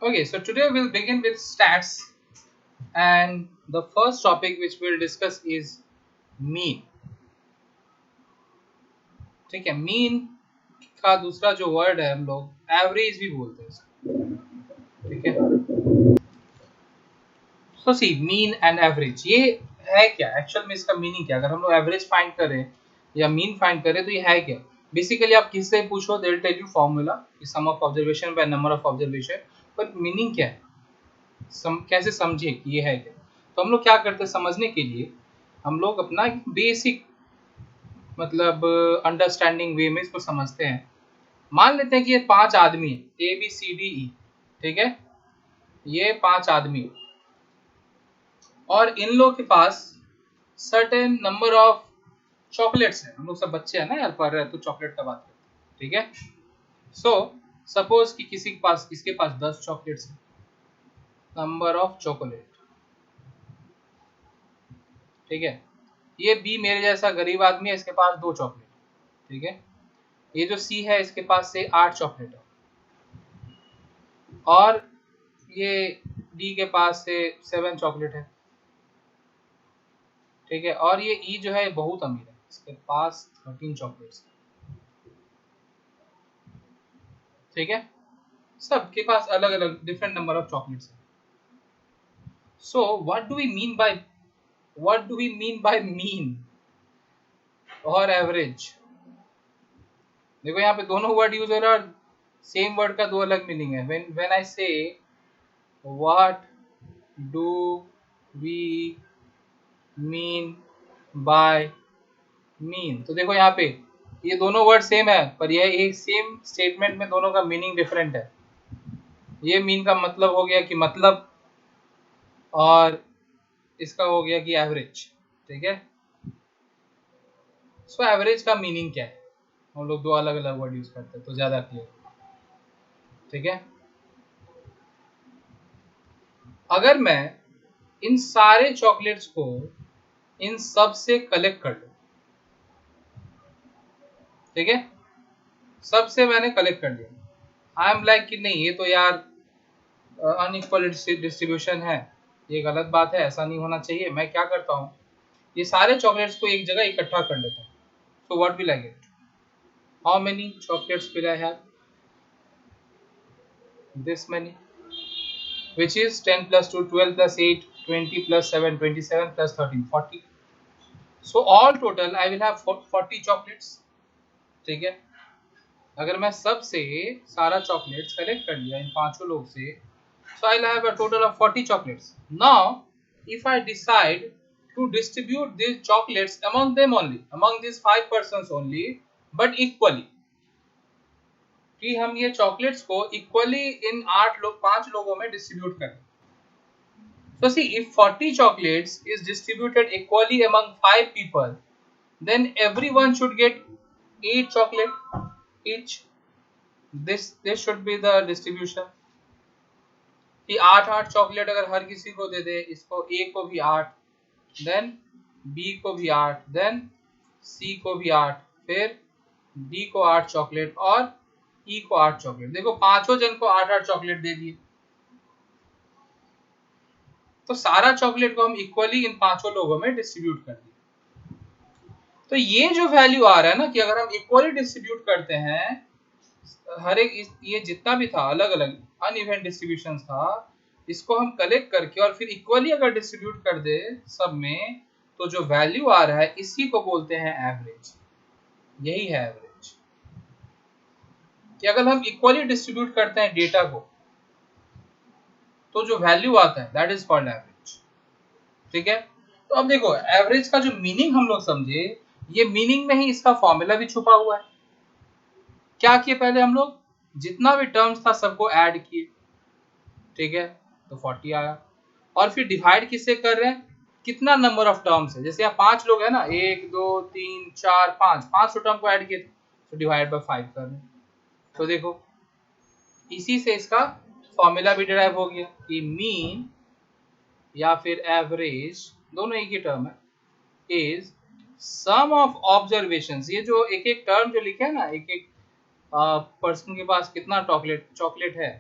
Okay, so today we'll begin with stats, and the first topic which we'll discuss is mean. ठीक है, mean का दूसरा जो word है हम लोग एवरेज भी बोलते हैं इसको, ठीक है। सो सी मीन एंड एवरेज ये है क्या, एक्चुअल में इसका मीनिंग क्या। अगर हम लोग एवरेज फाइंड करें या मीन फाइंड करें तो ये है क्या। बेसिकली आप किससे पूछो they will tell you formula sum of observation by number of observation, but meaning क्या है, कैसे समझे कि ये है क्या। तो हम लोग क्या करते हैं समझने के लिए, हम लोग अपना बेसिक मतलब अंडरस्टैंडिंग वे में इसको समझते हैं। मान लेते हैं कि ये 5 आदमी है, ए बी सी डी ई, ठीक है। ये 5 आदमी और इन लोगों के पास सर्टेन नंबर ऑफ चॉकलेट्स है। हम लोग सब बच्चे हैं ना यार, पढ़ रहे हैं तो चॉकलेट का बात करते हैं, ठीक है। सो सपोज कि किसी के पास, इसके पास 10 चॉकलेट्स है, नंबर ऑफ चॉकलेट, ठीक है। ये बी मेरे जैसा गरीब आदमी है, इसके पास 2 चॉकलेट, ठीक है। ये जो सी है इसके पास से 8 चॉकलेट है, और ये डी के पास से 7 चॉकलेट है, ठीक है। और ये ई जो है बहुत अमीर है, इसके पास 13 चॉकलेट्स, ठीक है। सबके पास अलग अलग डिफरेंट नंबर ऑफ चॉकलेट्स है। So what do we mean by mean और एवरेज। देखो यहाँ पे दोनों वर्ड यूज हो रहा है और सेम वर्ड का दो अलग मीनिंग है। When I say what do we mean by mean, तो देखो यहाँ पे ये दोनों वर्ड सेम है, पर यह एक सेम स्टेटमेंट में दोनों का मीनिंग डिफरेंट है। ये मीन का मतलब हो गया कि मतलब, और इसका हो गया कि एवरेज, ठीक है। सो एवरेज का मीनिंग क्या है, हम लोग दो अलग अलग वर्ड यूज करते हैं तो ज्यादा क्लियर, ठीक है। अगर मैं इन सारे चॉकलेट्स को इन सब से कलेक्ट कर लूं, ठीक है, सबसे मैंने कलेक्ट कर लिया, आई एम लाइक कि नहीं ये तो यार अनइक्वल डिस्ट्रीब्यूशन है, ये गलत बात है, ऐसा नहीं होना चाहिए। मैं क्या करता हूँ, ये सारे चॉकलेट्स को एक जगह इकट्ठा कर लेता हूँ। So what will I get, how many chocolates will I have, this many, which is 10 plus 2 12 plus 8 20 plus 7 27 plus 13 40. So all total I will have 40 chocolates, ठीक है। अगर मैं सबसे सारा चॉकलेट्स कलेक्ट कर लिया इन पांचों लोग से, so I'll have a total of 40 chocolates. Now if I decide to distribute these chocolates among them only, among these 5 persons only, but equally, कि हम ये चॉकलेट्स को इक्वली इन 5 लोगों में डिस्ट्रीब्यूट करें। So see, if 40 chocolates is distributed equally among 5 people, then everyone should get 8 chocolate each. This should be the distribution. कि 8 chocolate अगर हर किसी को दे दे, इसको ए को भी 8, देन बी को भी 8, देन सी को भी 8, फिर डी को 8 चॉकलेट और ई को 8 चॉकलेट। देखो पांचों जन को 8 चॉकलेट दे दिए, तो सारा चॉकलेट को हम इक्वली इन पांचों लोगों में डिस्ट्रीब्यूट कर दिए। तो ये जो वैल्यू आ रहा है ना कि अगर हम इक्वली डिस्ट्रीब्यूट करते हैं, हर एक ये जितना भी था अलग अलग अनइवन डिस्ट्रीब्यूशन था, इसको हम कलेक्ट करके और फिर इक्वली अगर डिस्ट्रीब्यूट कर दे सब में, तो जो वैल्यू आ रहा है इसी को बोलते हैं एवरेज। यही है एवरेज, कि अगर हम इक्वली डिस्ट्रीब्यूट करते हैं डेटा को, तो जो वैल्यू आता है दैट इज कॉल्ड एवरेज, ठीक है। तो अब देखो एवरेज का जो मीनिंग हम लोग समझे, ये मीनिंग में ही इसका फॉर्मूला भी छुपा हुआ है। क्या किए पहले हम लोग, जितना भी टर्म्स था सबको ऐड किए, ठीक है, तो 40 आया। और फिर डिवाइड किससे कर रहे हैं, कितना नंबर ऑफ टर्म्स है। जैसे यहाँ 5 लोग है ना, 1 2 3 4 5, 5 टर्म को ऐड किए तो डिवाइड बाय 5 कर रहे हैं। तो देखो इसी से इसका फॉर्मूला भी डिराइव हो गया कि मीन या फिर एवरेज दोनों एक ही टर्म है, इज सम ऑफ ऑब्जर्वेशंस। ये जो एक एक टर्म जो लिखे है ना, एक एक पर्सन के पास कितना चॉकलेट है,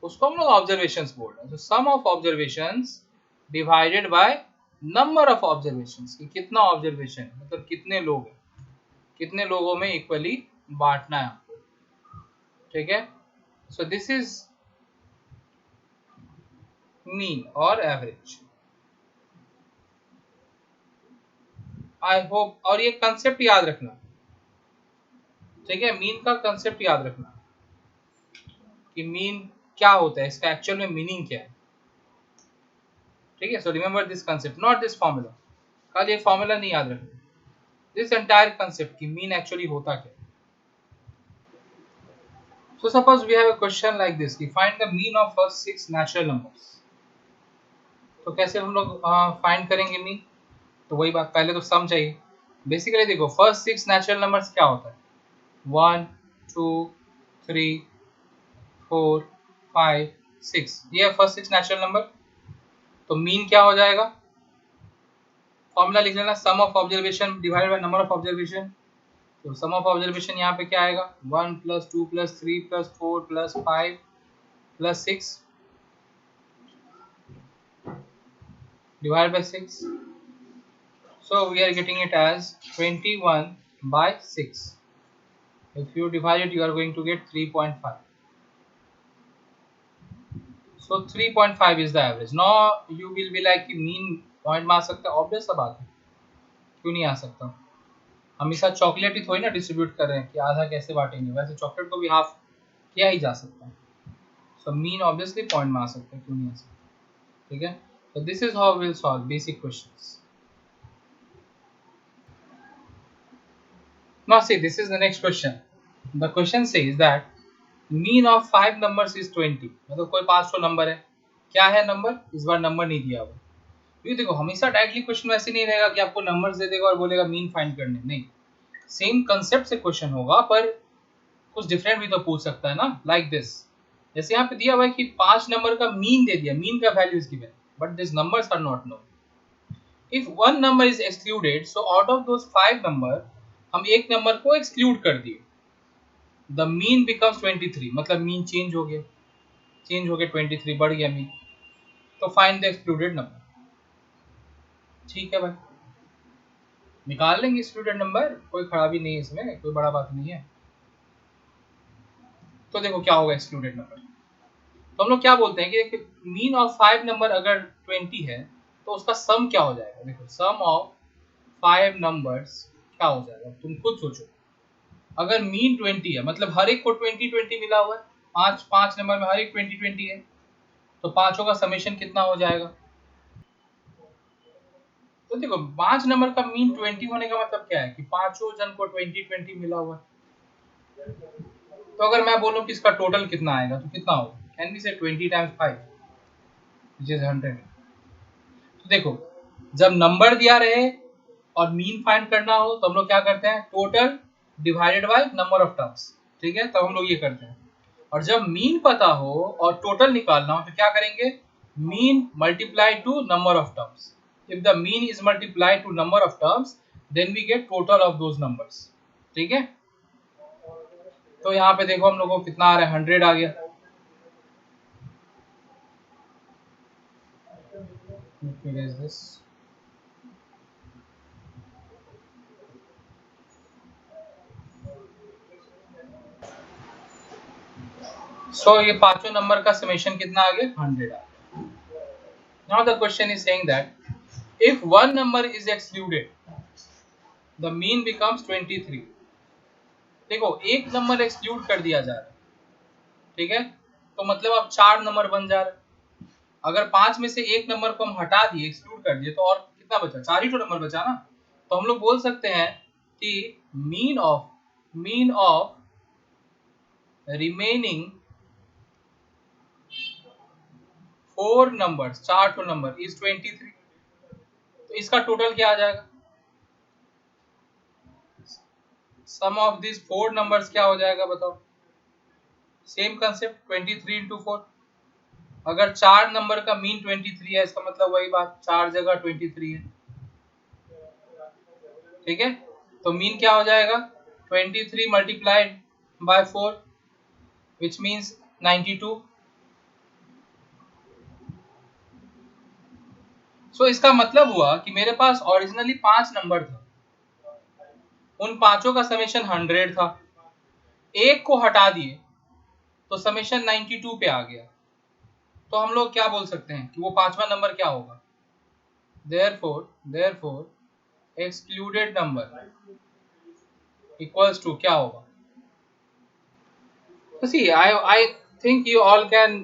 उसको हम लोग ऑब्जर्वेशंस बोल रहे हैं। तो sum of observations divided by number of observations, कि कितना ऑब्जर्वेशन मतलब कितने लोग हैं, कितने लोगों में इक्वली बांटना है आपको, ठीक है। सो दिस इज मीन और एवरेज। आई होप, और ये कंसेप्ट याद रखना, ठीक है, मीन का कंसेप्ट याद रखना कि मीन क्या होता है, इसका एक्चुअल में मीनिंग क्या है, ठीक है। So remember this concept, not this formula, कल ये फॉर्मूला नहीं याद रखना, दिस एंटायर कंसेप्ट कि मीन एक्चुअली होता क्या। So suppose we have a question like this कि find the mean of first 6 natural numbers। तो कैसे हम लोग फाइंड करेंगे मीन, तो वही बात, पहले तो सम चाहिए। बेसिकली देखो फर्स्ट 6 नेचुरल नंबर्स क्या होता है, 1 2 3 4 5 6, ये है फर्स्ट 6 नेचुरल नंबर। तो मीन क्या हो जाएगा, फॉर्मूला लिख लेना, sum of observation divided by number of observation. तो सम ऑफ ऑब्जर्वेशन यहाँ पे क्या आएगा, 1 + 2 + 3 + 4 + 5 + 6 divided by 6. So we are getting it as 21/6. If you divide it, you are going to get 3.5. So 3.5 is the average. Now you will be like कि mean point में आ सकता है, obvious सा बात है, क्यों नहीं आ सकता। हमेशा चॉकलेट ही थोड़ी ना डिस्ट्रीब्यूट कर रहे हैं कि आधा कैसे बांटेंगे, वैसे चॉकलेट को भी हाफ किया ही जा सकता है। सो मीन ऑब्वियसली पॉइंट में आ सकता है, क्यों नहीं आ सकता, ठीक है। So this is how we'll solve basic questions. Now see, this is the next question. The question says that mean of 5 numbers is 20। मतलब कोई 500 नंबर है, क्या है नंबर, इस बार नंबर नहीं दिया हुआ। ये देखो हमेशा डायरेक्टली क्वेश्चन ऐसे नहीं रहेगा कि आपको नंबर्स दे देगा और बोलेगा मीन फाइंड करने, नहीं, सेम कंसेप्ट से क्वेश्चन होगा पर कुछ डिफरेंट भी तो पूछ सकता है ना, लाइक दिस। जैसे यहाँ पे दिया हुआ है कि 5 नंबर का मीन दे दिया, मीन का value is given but this numbers are not known. If one number is excluded, so out of those 5 number हम एक नंबर को एक्सक्लूड कर दिए, द मीन बिकम्स 23, मतलब मीन चेंज हो गया, 23 बढ़ गया मीन। तो फाइंड द एक्सक्लूडेड नंबर, ठीक है भाई, निकाल लेंगे एक्सक्लूडेड नंबर, कोई खराबी नहीं है इसमें, कोई बड़ा बात नहीं है। तो देखो क्या होगा एक्सक्लूडेड नंबर, तो हम लोग क्या बोलते हैं कि मीन ऑफ 5 नंबर अगर 20 है तो उसका सम क्या हो जाएगा। देखो सम ऑफ 5 नंबर्स क्या हो जाएगा, तुम खुद सोचो। अगर मीन 20 है मतलब हर एक को 20 मिला हुआ है, पांच नंबर में हर एक 20 है, तो पांचों का समेशन कितना हो जाएगा। तो देखो 5 नंबर का मीन 20 होने का मतलब क्या है कि पांचों जन को 20 मिला हुआ है। तो अगर मैं बोलूं कि इसका टोटल कितना आएगा तो कितना होगा, कैन बी से 20 × 5 which is 100। तो देखो जब नंबर दिया रहे और मीन फाइंड करना हो तो हम लोग क्या करते हैं, total divided by number of terms, ठीक है, तब हम लोग ये करते हैं। और जब मीन पता हो और टोटल निकालना हो तो क्या करेंगे, mean multiply to number of terms. If the mean is multiply to number of terms then we get total of those numbers, ठीक है। तो यहाँ पे देखो हम लोग को कितना आ रहा है, 100 आ गया। this So ये पांचों नंबर का समेशन कितना आ गया, 100 आ गया। Now the question is saying that if one number is excluded, the mean becomes 23। देखो एक नंबर एक्सक्लूड कर दिया जा रहा है, ठीक है, तो मतलब अब 4 नंबर बन जा रहा है। अगर 5 में से एक नंबर को हम हटा दिए, एक्सक्लूड कर दिए, तो और कितना बचा, 4 ही तो नंबर बचा ना। तो हम लोग बोल सकते हैं कि मीन ऑफ रिमेनिंग 4 नंबर्स, 4 तो नंबर इज 23। तो इसका टोटल क्या आ जाएगा, सम ऑफ दिस 4 नंबर्स क्या हो जाएगा बताओ, सेम कंसेप्ट 23 × 4। अगर 4 नंबर का मीन 23 है, इसका मतलब वही बात 4 जगह 23 है, ठीक है। तो मीन क्या हो जाएगा, 23 मल्टीप्लाइड बाय 4 विच मीन्स 92। सो इसका मतलब हुआ कि मेरे पास ओरिजिनली 5 नंबर था, उन पांचों का समेशन 100 था, एक को हटा दिए तो समेशन 92 पे आ गया। तो हम लोग क्या बोल सकते हैं कि वो पांचवा नंबर क्या होगा? therefore excluded number equals to क्या होगा? तो see I think you all can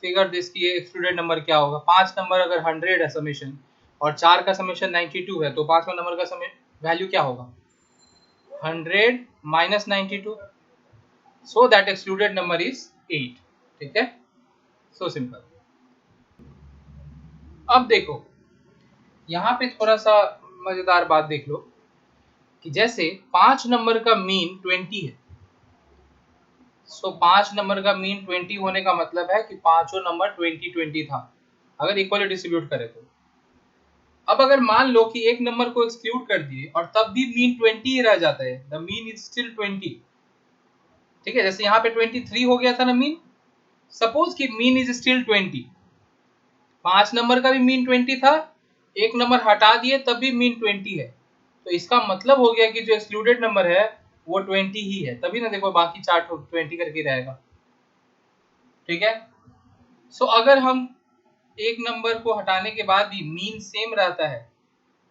figure this कि excluded number क्या होगा। 5 नंबर अगर 100 है समेशन और 4 का समेशन 92 है तो पांचवा नंबर का वैल्यू क्या होगा? 100 minus 92, so that excluded number is 8। ठीक है, so simple। अब देखो यहाँ पे थोड़ा सा मजेदार बात देख लो कि जैसे 5 नंबर का मीन 20 है, सो 5 नंबर का मीन 20 होने का मतलब है कि पांचों नंबर 20 था अगर इक्वली डिस्ट्रीब्यूट करें तो। अब अगर मान लो कि एक नंबर को एक्सक्लूड कर दिए और तब भी मीन 20 ही रह जाता है, द मीन इज स्टिल 20। ठीक है, जैसे यहाँ पे 23 हो गया था ना मीन, सपोज कि मीन इज स्टिल 20, 5 नंबर का भी मीन 20 था, एक नंबर हटा दिए तब भी मीन 20 है, तो इसका मतलब हो गया कि जो एक्सक्लूडेड नंबर है वो 20 ही है, तभी ना देखो बाकी चार्ट 20 करके रहेगा। ठीक है, सो अगर हम एक नंबर को हटाने के बाद भी मीन सेम रहता है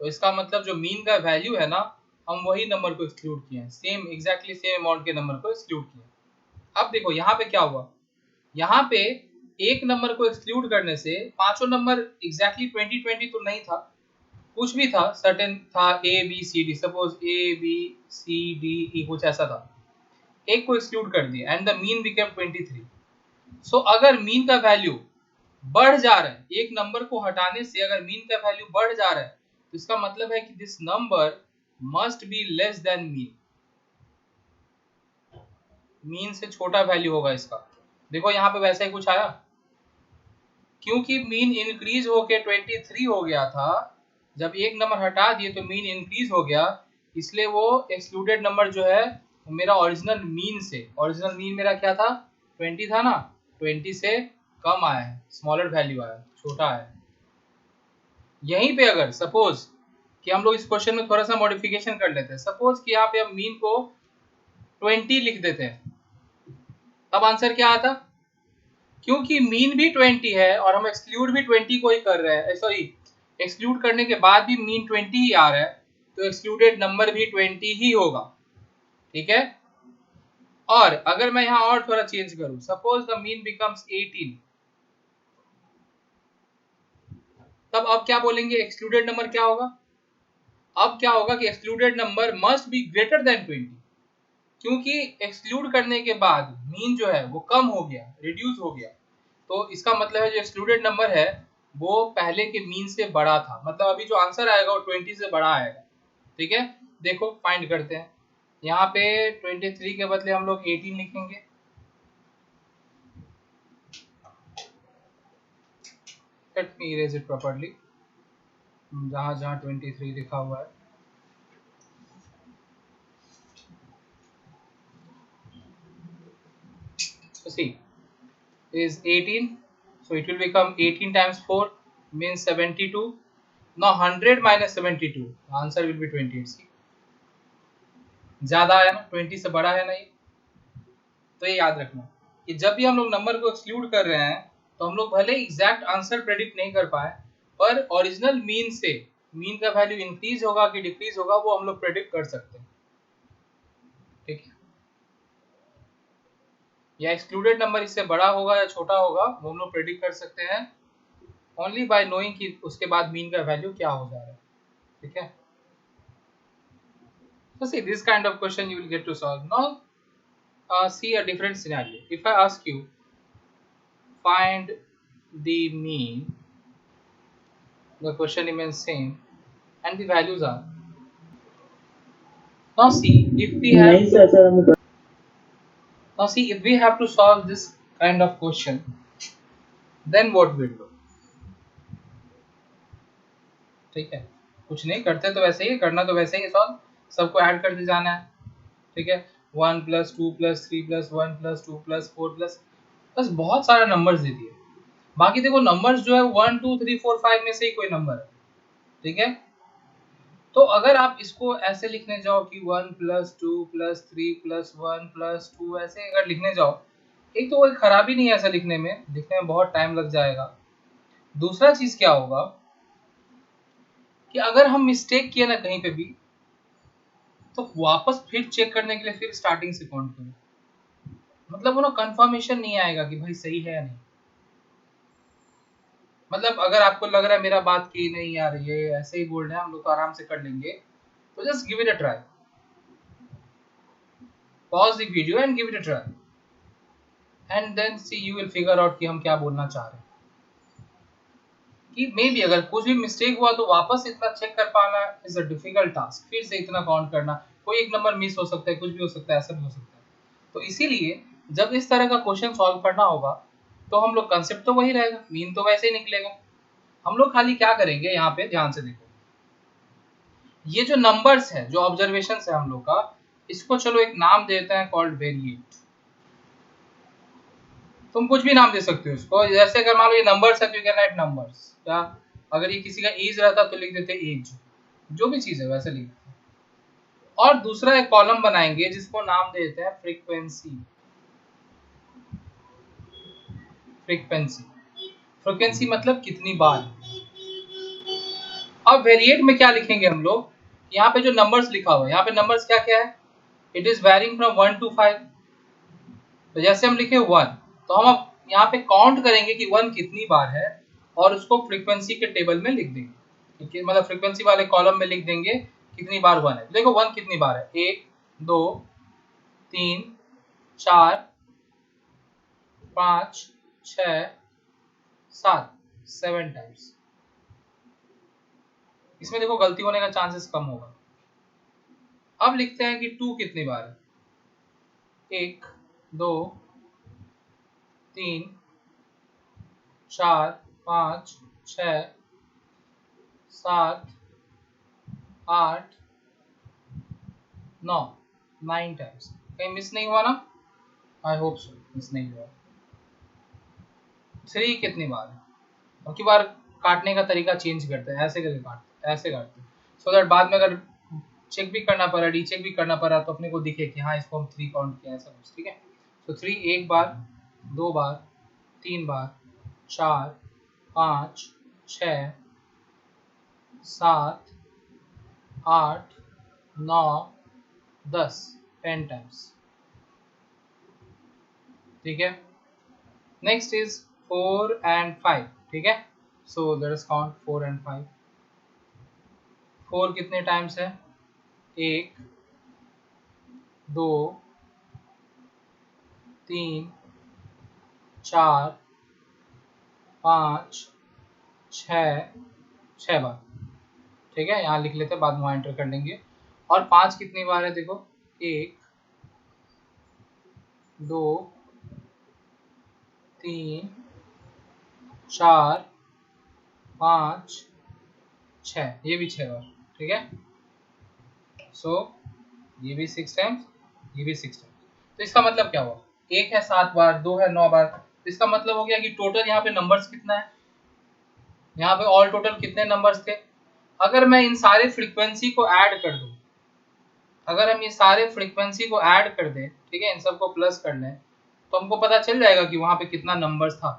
तो इसका मतलब जो मीन का वैल्यू है ना, हम वही नंबर को एक्सक्लूड किए हैं, सेम एग्जैक्टली सेम अमाउंट के नंबर को एक्सक्लूड किए। अब देखो यहाँ पे क्या हुआ, यहाँ पे एक नंबर को एक्सक्लूड करने से पांचों नंबर एग्जैक्टली 20 तो नहीं था, कुछ भी था, सर्टेन था A B C D, suppose A B C D E कुछ ऐसा था, एक को एक्सक्लूड कर दिया and the mean became 23। So अगर मीन का वैल्यू बढ़ जा रहा है, एक नंबर को हटाने से अगर मीन का वैल्यू बढ़ जा रहा है तो इसका मतलब है कि this number must be less than mean, mean से छोटा वैल्यू होगा इसका। देखो यहाँ पे वैसा ही कुछ आया, क्योंकि मीन इंक्रीज होके 23 हो गया था, जब एक नंबर हटा दिए तो मीन इंक्रीज हो गया, इसलिए वो एक्सक्लूडेड नंबर जो है मेरा ओरिजिनल मीन से, ओरिजिनल मीन मेरा क्या था 20 था ना, 20 से कम आया है, स्मॉलर वैल्यू आया, छोटा है। यहीं पे अगर सपोज कि हम लोग इस क्वेश्चन में थोड़ा सा मॉडिफिकेशन कर लेते हैं, सपोज कि यहाँ पे हम मीन को 20 लिख देते हैं, तब आंसर क्या आता? क्योंकि मीन भी 20 है और हम एक्सक्लूड भी 20 को ही कर रहे हैं, सॉरी एक्सक्लूड करने के बाद भी मीन 20 ही आ रहा है, तो एक्सक्लूडेड नंबर भी 20 ही होगा। ठीक है, और अगर मैं यहाँ और थोड़ा चेंज करूं, सपोज द मीन बिकम्स 18, तब अब क्या बोलेंगे, एक्सक्लूडेड नंबर क्या होगा? अब क्या होगा कि excluded number must be greater than 20, क्योंकि एक्सक्लूड करने के बाद मीन जो है वो कम हो गया, रिड्यूस हो गया, तो इसका मतलब है जो एक्सक्लूडेड नंबर है वो पहले के मीन से बड़ा था, मतलब अभी जो आंसर आएगा वो 20 से बड़ा आएगा। ठीक है, देखो फाइंड करते हैं, यहाँ पे 23 के बदले हम लोग 18 लिखेंगे, let me erase it properly, जहां जहां 23 लिखा हुआ है। So see, is 18, so it will become 18 times 4 means 72. Now 100 minus 72, the answer will be 28। see, ज्यादा है ना, 20 से बड़ा है ना ये, तो ये याद रखना कि जब भी हम लोग नंबर को एक्सक्लूड कर रहे हैं तो हम लोग भले एग्जैक्ट आंसर प्रेडिक्ट नहीं कर पाए, पर ओरिजिनल मीन से मीन का वैल्यू इंक्रीज होगा कि डिक्रीज होगा वो हम लोग प्रेडिक्ट कर सकते हैं। ठीक है, या एक्सक्लूडेड नंबर इससे बड़ा होगा या छोटा होगा वो हम लोग प्रेडिक्ट कर सकते हैं ओनली बाय नोइंग कि उसके बाद मीन का वैल्यू क्या हो जा रहा है। ठीक है, so see this kind of question you will get to solve now। see a different scenario, if I ask you find the mean, the question remains same and the values are, now see if we have now see if we have to solve this kind of question, then what we'll do। ठीक है, कुछ नहीं करते तो वैसे ही करना, तो वैसे ही सॉल्व, सबको ऐड करते जाना है। ठीक है, 1 + 2 + 3 + 1 + 2 + 4 बस बहुत सारा नंबर्स दे दिए, बाकी देखो नंबर्स जो है 1 2 3 4 5 में से ही कोई नंबर है, ठीक है। तो अगर आप इसको ऐसे लिखने जाओ कि 1 + 2 + 3 + 1 + 2 ऐसे अगर लिखने जाओ, एक तो कोई खराबी नहीं है ऐसा लिखने में बहुत टाइम लग जाएगा। दूसरा चीज क्या होगा कि अगर हम मिस्टेक किए ना कहीं पे भी, तो वापस फिर चेक करने के लिए फिर स्टार्टिंग से काउंट करो, मतलब वो ना कंफर्मेशन नहीं आएगा कि भाई सही है या नहीं। मतलब अगर आपको लग रहा है मेरा बात की नहीं यार ये ऐसे ही बोल रहे हैं, हम लोग तो आराम से कर लेंगे, तो just give it a try, pause the video and give it a try and then see you will figure out कि हम क्या बोलना चाह रहे हैं। कि मे बी अगर कुछ भी मिस्टेक हुआ तो वापस इतना चेक कर पाना इज अ डिफिकल्ट टास्क, फिर से इतना काउंट करना, कोई एक नंबर मिस हो सकता है, कुछ भी हो सकता है, ऐसा भी हो सकता है। तो इसीलिए जब इस तरह का क्वेश्चन सॉल्व करना होगा तो हम लोग कंसेप्ट तो वही रहेगा, मीन तो वैसे ही निकलेगा। हम लोग खाली क्या करेंगे, यहाँ पे ध्यान से देखो, ये जो नंबर्स है, जो ऑब्जर्वेशन है हम लोग का, इसको चलो एक नाम देते हैं कॉल्ड वेरिएट। तुम कुछ भी नाम दे सकते हो इसको, जैसे अगर मान लो ये नंबर्स है तो यू कैन राइट नंबर्स, क्या अगर ये किसी का एज रहता तो लिख देते एज, जो भी चीज है वैसे लिख देते। और दूसरा एक कॉलम बनाएंगे जिसको नाम देते हैं फ्रीक्वेंसी। फ्रीक्वेंसी फ्रीक्वेंसी मतलब कितनी बार। अब वेरिएट में क्या लिखेंगे हम लोग, यहाँ पे जो नंबर्स लिखा हुआ है, यहाँ पे नंबर्स क्या क्या है, it is varying from 1 to 5। तो जैसे हम लिखे 1, तो हम अब यहाँ पे काउंट करेंगे कि 1 कितनी बार है और उसको फ्रीक्वेंसी के टेबल में लिख देंगे, ठीक है, मतलब फ्रीक्वेंसी वाले कॉलम में लिख देंगे कितनी बार 1 है। देखो 1 कितनी बार है, 1 2 3 4 5 6 7 7 टाइम्स। इसमें देखो गलती होने का चांसेस कम होगा। अब लिखते हैं कि 2 कितनी बार है, 1 2 3 4 5 6 7 8 9 9 टाइम्स। कहीं मिस नहीं हुआ ना, आई होप सो मिस नहीं हुआ। 3 कितनी बार है, अब की बार काटने का तरीका चेंज करते हैं, ऐसे करके काटते, ऐसे काटते हैं, सो दैट बाद में अगर चेक भी करना पड़ा, रीचेक भी करना पड़ा, तो अपने को दिखे कि हाँ इसको हम 3 काउंट किया, ऐसा कुछ, ठीक है। तो 3 एक बार, 2 बार, 3 बार, 4 5 6 7 8 9 10 10 टाइम्स, ठीक है। नेक्स्ट इज 4 and 5, ठीक है। So let us count 4 and 5। 4 कितने टाइम्स है, 1 2 3 4 5 6 6 बार, ठीक है। यहाँ लिख लेते हैं, बाद में एंटर कर लेंगे। और 5 कितनी बार है, देखो 1 2 3 4 5 6, ये भी 6 बार, ठीक है। सो ये भी 6 टाइम्स, ये भी 6 टाइम्स। तो इसका मतलब क्या हुआ, एक है 7 बार, 2 है 9 बार। तो इसका मतलब हो गया कि टोटल यहाँ पे नंबर्स कितना है, यहाँ पे ऑल टोटल कितने नंबर्स थे। अगर मैं इन सारे फ्रीक्वेंसी को ऐड कर दूं, अगर हम ये सारे फ्रीक्वेंसी को ऐड कर दें, ठीक है, इन सबको प्लस कर लें, तो हमको पता चल जाएगा कि वहां पे कितना नंबर्स था।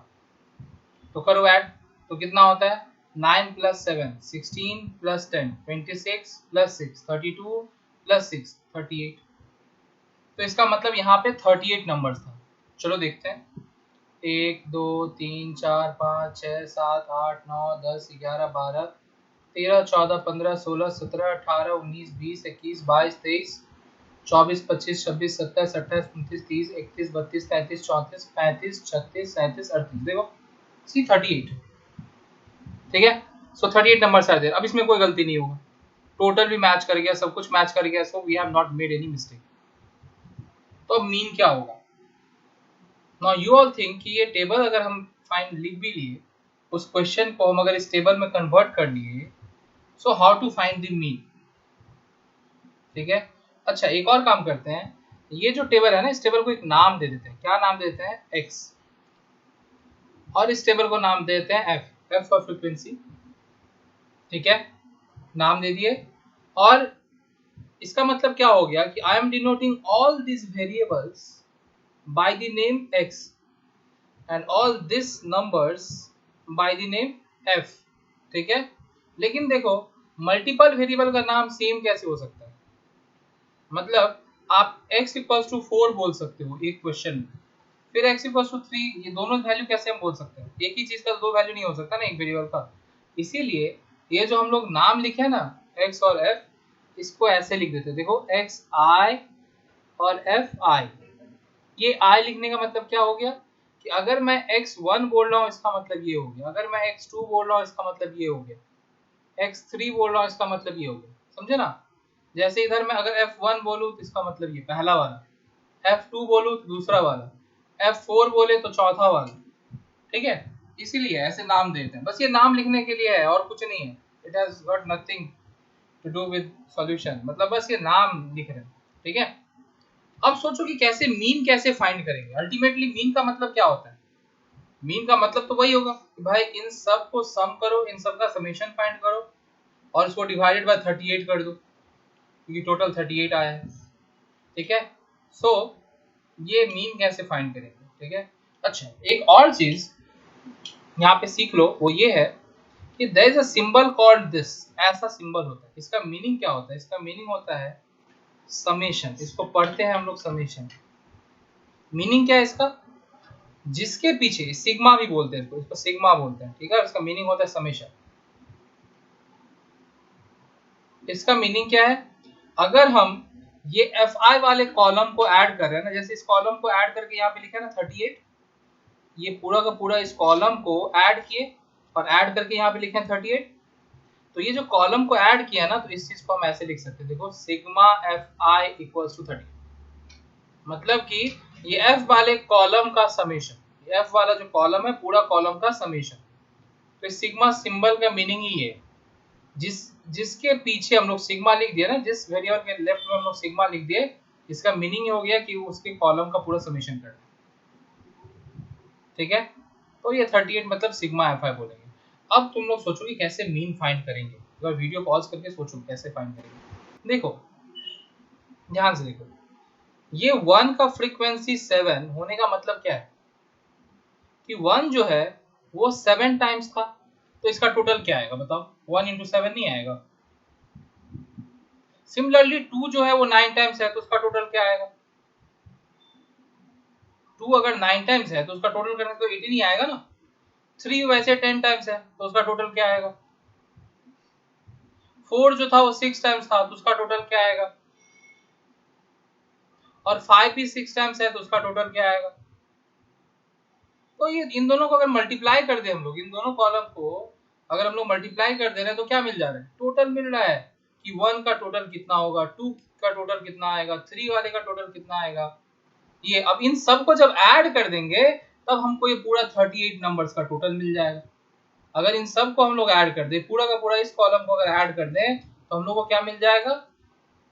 तो करो ऐड, तो कितना होता है, 9 + 7 16 + 10 26 + 6 32 + 6 38। तो इसका मतलब यहाँ पे 38 नंबर्स था। चलो देखते हैं, 1 2 3 4 5 6 7 8 9 10 11 12 13 14 15 16 17 18 19 20 21 22 23 24 25 26 27 28 29 30 31 32 33 34 35 36 37 38, देखो सी 38, ठीक है। सो 38 नंबर आर देयर। अब इसमें कोई गलती नहीं होगा, टोटल भी मैच कर गया, सब कुछ मैच कर गया, so we have not made any mistake. तो अब मीन क्या होगा, नाउ यू ऑल थिंक कि ये टेबल अगर हम फाइंड लिख भी लिए, उस क्वेश्चन को हम अगर इस टेबल में कन्वर्ट कर लिए, so how to find the mean, ठीक है। अच्छा एक और काम करते हैं, ये जो टेबल है ना, इस टेबल को एक नाम दे देते हैं। क्या नाम देते हैं, एक्स। और इस टेबल को नाम देते हैं एफ फॉर फ्रीक्वेंसी। ठीक है, नाम दे दिए। और इसका मतलब क्या हो गया कि I am denoting all this variables by the name x and all this numbers by the name F. ठीक है, लेकिन देखो मल्टीपल वेरिएबल का नाम सेम कैसे हो सकता है? मतलब आप x इक्वल्स टू 4 बोल सकते हो एक क्वेश्चन में, फिर x इक्वल्स टू 3, ये दोनों वैल्यू कैसे हम बोल सकते हैं? एक ही चीज का दो वैल्यू नहीं हो सकता ना एक वेरिएबल का। इसीलिए ये जो हम लोग नाम लिखे हैं ना x और f, इसको ऐसे लिख देते हैं। देखो x i और f i। ये i लिखने का मतलब क्या हो गया कि अगर मैं x1 बोल रहा हूँ इसका मतलब ये हो गया, अगर मैं x2 बोल रहा हूँ इसका मतलब ये हो गया, x3 बोल रहा हूँ इसका मतलब ये हो गया। समझे ना? जैसे इधर मैं अगर f1 बोलूँ तो इसका मतलब ये पहला वाला, f2 बोलूँ तो दूसरा वाला, f4 बोले तो चौथा वाला। ठीक है, इसीलिए ऐसे नाम देते हैं। बस ये नाम लिखने के लिए है और कुछ नहीं है। It has got nothing to do with solution, मतलब बस ये नाम लिख रहे हैं। ठीक है, अब सोचो कि कैसे मीन कैसे फाइंड करेंगे। अल्टीमेटली मीन का मतलब क्या होता है? मीन का मतलब तो वही होगा कि भाई इन सब को सम करो, इन सब का समेशन फाइंड करो और इसको डिवाइडेड बाय 38 कर दो, क्योंकि टोटल 38 आया है। ठीक है, सो ये मीन कैसे फाइंड करेंगे। ठीक है, अच्छा एक और चीज यहाँ पे सीख लो, वो ये है कि there is a symbol called this. ऐसा सिंबल होता है, इसका मीनिंग क्या होता है? इसका मीनिंग होता है समेशन। इसको पढ़ते हैं हम लोग समेशन। मीनिंग क्या है इसका? जिसके पीछे सिग्मा भी बोलते हैं इसको सिग्मा बोलते हैं। ठीक है, इसका मीनिंग होता है समेशन। इसका मीनिंग क्या है? अगर हम ये एफ आई वाले कॉलम को ऐड कर रहे हैं ना, जैसे इस कॉलम को ऐड करके यहाँ पे लिखा है ना 38, ये पूरा का पूरा इस कॉलम को ऐड किए और ऐड करके यहाँ पे लिखे हैं 38, तो ये जो कॉलम को ऐड किया ना, तो इस चीज को हम ऐसे लिख सकते हैं। देखो sigma F I equals to 30, मतलब कि ये एफ वाले कॉलम का समेशन, एफ वाला जो कॉलम है पूरा कॉलम का समेशन। तो इस सिग्मा सिंबल का मीनिंग ही है जिसके पीछे हम लोग सिग्मा लिख दिया ना, जिस वेरिएबल के लेफ्ट में हम लोग सिग्मा लिख दिए, इसका मीनिंग ये हो गया कि उसके कॉलम का पूरा समेशन करना। ठीक है, तो ये 38 मतलब सिग्मा एफ आई बोलेंगे। अब तुम लोग सोचो कि कैसे मीन फाइंड करेंगे। अगर वीडियो पॉज करके सोचो कैसे फाइंड करेंगे। देखो ध्यान से देखो, ये 1 का फ्रीक्वेंसी 7 होने का मतलब क्या है कि 1 जो है वो 7 टाइम्स था, तो इसका टोटल क्या आएगा बताओ? 1 इंटू 7 नहीं आएगा। सिमिलरली 2 जो है वो 9 टाइम्स है, तो उसका टोटल क्या आएगा? 2 अगर 9 टाइम्स है तो उसका टोटल करने तो 18 ही आएगा ना। 3 वैसे 10 टाइम्स है तो उसका टोटल क्या आएगा? 4 जो था वो 6 टाइम्स था तो उसका टोटल क्या आएगा? और 5 भी 6 टाइम्स है तो उसका टोटल क्या आएगा? तो ये इन दोनों को अगर मल्टीप्लाई कर दे हम लोग, इन दोनों कॉलम को अगर हम लोग मल्टीप्लाई कर दे रहे हैं तो क्या मिल जा रहा है? टोटल मिल रहा है कि 1 का टोटल कितना होगा, 2 का टोटल कितना आएगा, 3 वाले का टोटल कितना आएगा। ये अब इन सब को जब ऐड कर देंगे तब हमको ये पूरा 38 नंबर्स का टोटल मिल जाएगा। अगर इन सब को हम लोग ऐड कर दे, पूरा का पूरा इस कॉलम को अगर ऐड कर दें तो हम लोग को क्या मिल जाएगा?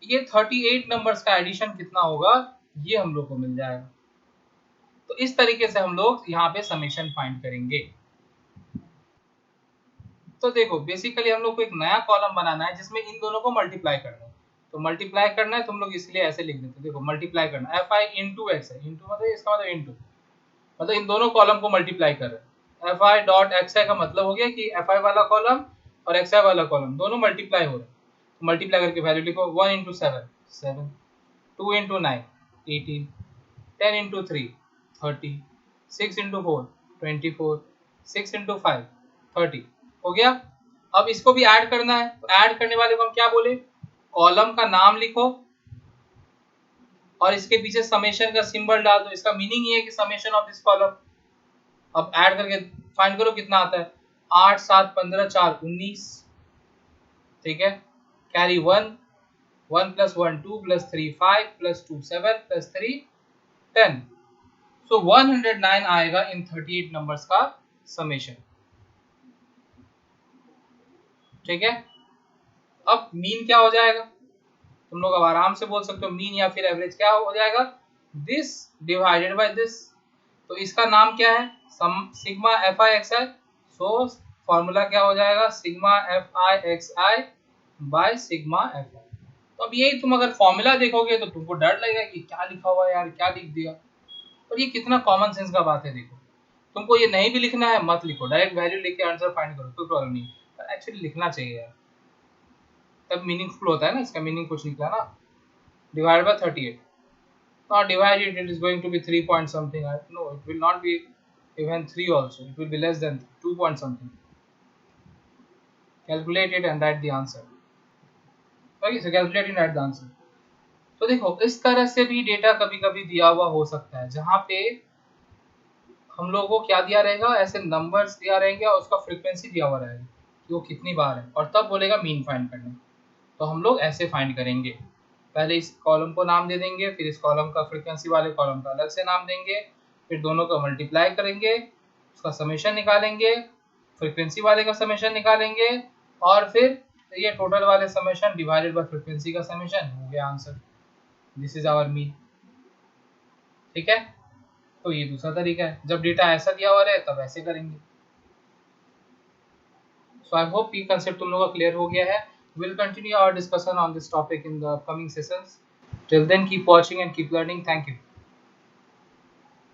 ये 38 नंबर्स का एडिशन कितना होगा ये हम लोग को मिल जाएगा। तो इस तरीके से हम लोग यहाँ पे समेशन फाइंड करेंगे। तो देखो बेसिकली हम लोग को एक नया कॉलम बनाना है जिसमें इन दोनों को मल्टीप्लाई करना है। तो मल्टीप्लाई करना है तो हम लोग इसलिए ऐसे लिख देते हैं। देखो मल्टीप्लाई करना एफ आई इंटू एक्स है, इंटू मतलब इसका मतलब इंटू मतलब इन दोनों कॉलम को मल्टीप्लाई कर रहे हैं। एफ आई डॉट एक्स आई का मतलब हो गया कि एफ आई वाला कॉलम और एक्स आई वाला कॉलम दोनों मल्टीप्लाई हो रहे हैं। तो मल्टीप्लाई करके वैल्यू लिखो 1 into 7 7, 2 into 9 18, 10 into 3 30, 6 into 4 24, 6 into 5 30 हो गया। अब इसको भी ऐड करना है, तो ऐड करने वाले को हम क्या बोले? कॉलम का नाम लिखो और इसके पीछे समेशन का सिंबल डाल दो। इसका मीनिंग ये है कि समेशन ऑफ दिस कॉलम। अब ऐड करके फाइंड करो कितना आता है। 8 7 15 4 19। ठीक है, carry 1 1 plus 1 2 plus 3 5 plus 2 7 plus 3 10। सो 109 आएगा इन 38 नंबर्स का समेशन। ठीक है, अब मीन क्या हो जाएगा? तुम लोग अब आराम से बोल सकते हो मीन या फिर एवरेज क्या हो जाएगा? This divided by this. तो इसका नाम क्या है, सिग्मा एफ आई एक्स आई। सो फॉर्मूला क्या हो जाएगा, sigma F I x I by sigma F आई। तो अब यही तुम अगर फॉर्मूला देखोगे तो तुमको डर लगेगा कि क्या लिखा हुआ है यार, क्या लिख दिया। और ये कितना कॉमन सेंस का बात है। देखो तुमको ये नहीं भी लिखना है मत लिखो, डायरेक्ट वैल्यू लिख के आंसर फाइंड करो, कोई प्रॉब्लम नहीं, पर एक्चुअली लिखना चाहिए यार, तब मीनिंगफुल होता है ना। इसका मीनिंग कुछ निकला ना, divide by 38, not divide it, it is going to be 3 point something. No, it will not be even 3 also, it will be less than 2 point something. Calculate it and write the answer. Okay, so calculate and write the answer. तो देखो इस तरह से भी data कभी कभी दिया हुआ हो सकता है, जहाँ पे हम लोगों को क्या दिया रहेगा, ऐसे नंबर्स दिया रहेंगे और उसका फ्रीक्वेंसी दिया हुआ रहेगा कि वो कितनी बार है, और तब बोलेगा मीन फाइंड करने। तो हम लोग ऐसे फाइंड करेंगे, पहले इस कॉलम को नाम दे देंगे, फिर इस कॉलम का फ्रीक्वेंसी वाले कॉलम का अलग से नाम देंगे, फिर दोनों का मल्टीप्लाई करेंगे, उसका समेशन निकालेंगे, फ्रीक्वेंसी वाले का समेशन निकालेंगे, और फिर ये टोटल वाले समेशन डिवाइडेड बाय फ्रीक्वेंसी का समेशन, हो गया answer. This is our mean. ठीक है, तो ये दूसरा तरीका है, जब डेटा ऐसा दिया हुआ रहे तब ऐसे करेंगे। सो आई होप ये कंसेप्ट तुम लोगों का क्लियर हो गया है। We'll continue our discussion on this topic in the upcoming sessions. Till then, keep watching and keep learning. Thank you.